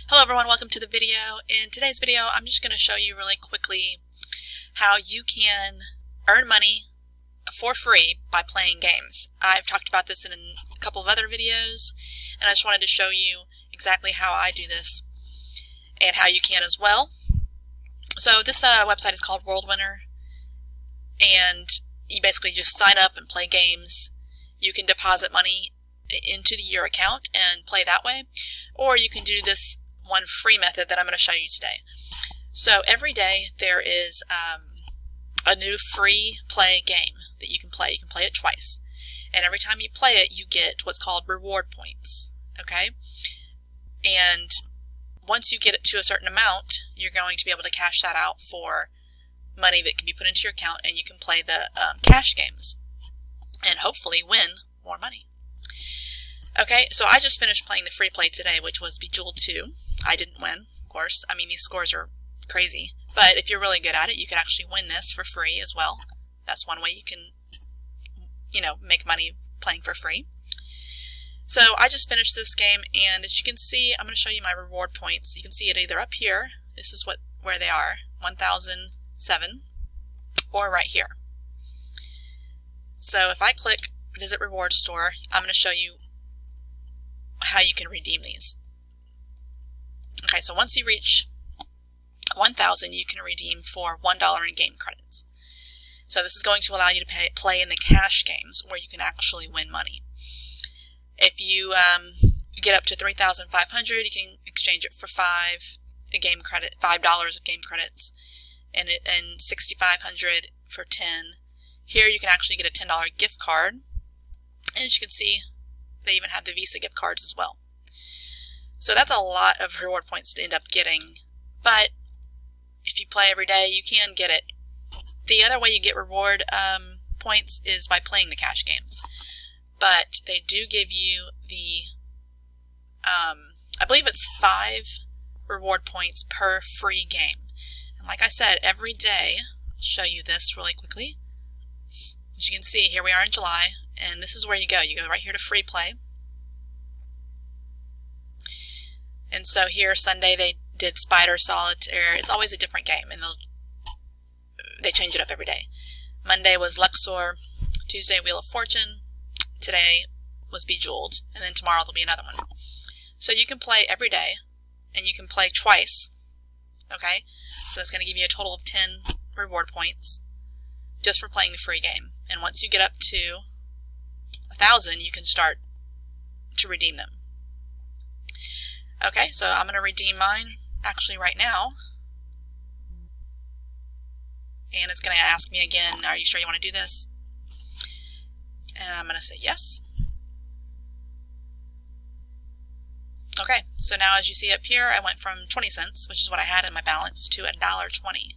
Hello everyone, welcome to the video. In today's video, I'm just going to show you really quickly how you can earn money for free by playing games. I've talked about this in a couple of other videos, and I just wanted to show you exactly how I do this and how you can as well. So this website is called WorldWinner, and you basically just sign up and play games. You can deposit money into your account and play that way, or you can do this one free method that I'm going to show you today. So every day there is a new free play game that you can play. You can play it twice, and every time you play it you get what's called reward points. Okay, and once you get it to a certain amount, you're going to be able to cash that out for money that can be put into your account, and you can play the cash games and hopefully win more money. Okay, so I just finished playing the free play today, which was Bejeweled 2. I didn't win, of course. I mean, these scores are crazy. But if you're really good at it, you can actually win this for free as well. That's one way you can, make money playing for free. So I just finished this game, and as you can see, I'm going to show you my reward points. You can see it either up here, this is where they are, 1007, or right here. So if I click Visit Reward Store, I'm going to show you how you can redeem these. Okay, so once you reach 1,000, you can redeem for $1 in game credits. So this is going to allow you to play in the cash games where you can actually win money. If you get up to 3,500, you can exchange it for $5 of game credits, and 6,500 for 10. Here you can actually get a $10 gift card, and as you can see, they even have the Visa gift cards as well. So that's a lot of reward points to end up getting, but if you play every day, you can get it. The other way you get reward points is by playing the cash games, but they do give you the, I believe it's 5 reward points per free game. And like I said, every day, I'll show you this really quickly. As you can see, here we are in July, and this is where you go. You go right here to free play. And so here, Sunday, they did Spider Solitaire. It's always a different game, and they change it up every day. Monday was Luxor, Tuesday, Wheel of Fortune, today was Bejeweled, and then tomorrow there'll be another one. So you can play every day, and you can play twice, okay? So that's going to give you a total of 10 reward points just for playing the free game. And once you get up to 1,000, you can start to redeem them. Okay, so I'm going to redeem mine actually right now. And it's going to ask me again, are you sure you want to do this? And I'm going to say yes. Okay, so now as you see up here, I went from 20 cents, which is what I had in my balance, to $1.20.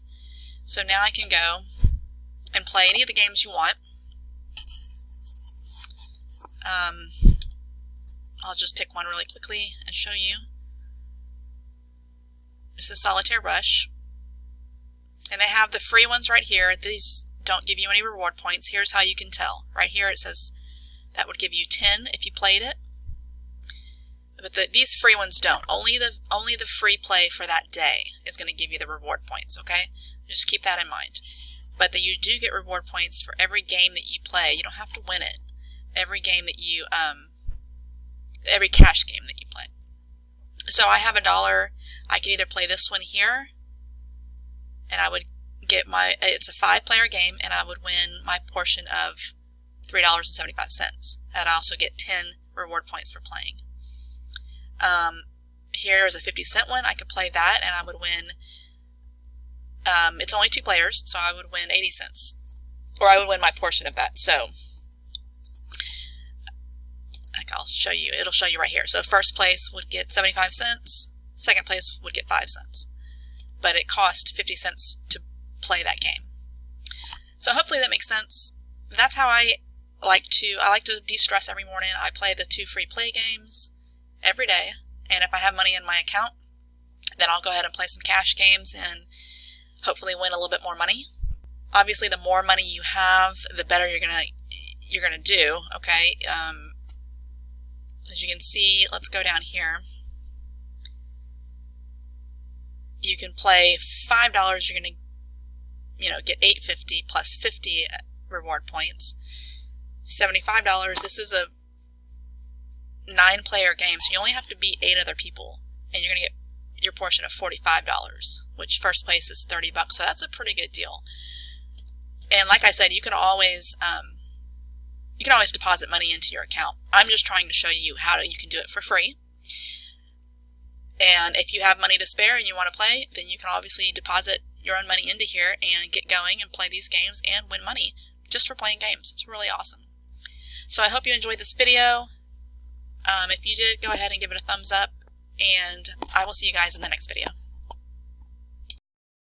So now I can go and play any of the games you want. I'll just pick one really quickly and show you. This is Solitaire Rush. And they have the free ones right here. These don't give you any reward points. Here's how you can tell. Right here it says that would give you 10 if you played it. But these free ones don't. Only the free play for that day is going to give you the reward points, okay? Just keep that in mind. But you do get reward points for every game that you play. You don't have to win it. Every game that you, every cash game that you play. So I have $1. I can either play this one here, and I would get it's a 5-player game, and I would win my portion of $3.75. And I also get 10 reward points for playing. Here is a 50-cent one. I could play that, and I would win, it's only 2 players, so I would win 80 cents. Or I would win my portion of that. So I'll show you. It'll show you right here. So first place would get 75 cents. Second place would get 5 cents. But it cost 50 cents to play that game. So hopefully that makes sense. That's how I like to de-stress every morning. I play the 2 free play games every day. And if I have money in my account, then I'll go ahead and play some cash games and hopefully win a little bit more money. Obviously, the more money you have, the better you're gonna do. Okay. As you can see, let's go down here. you can play $5, you're going to get $8.50 plus 50 reward points. $75, this is a 9-player game, so you only have to beat 8 other people, and you're going to get your portion of $45, which first place is $30, so that's a pretty good deal. And like I said, you can always deposit money into your account. I'm just trying to show you how you can do it for free. And if you have money to spare and you want to play, then you can obviously deposit your own money into here and get going and play these games and win money just for playing games. It's really awesome. So I hope you enjoyed this video. If you did, go ahead and give it a thumbs up, and I will see you guys in the next video.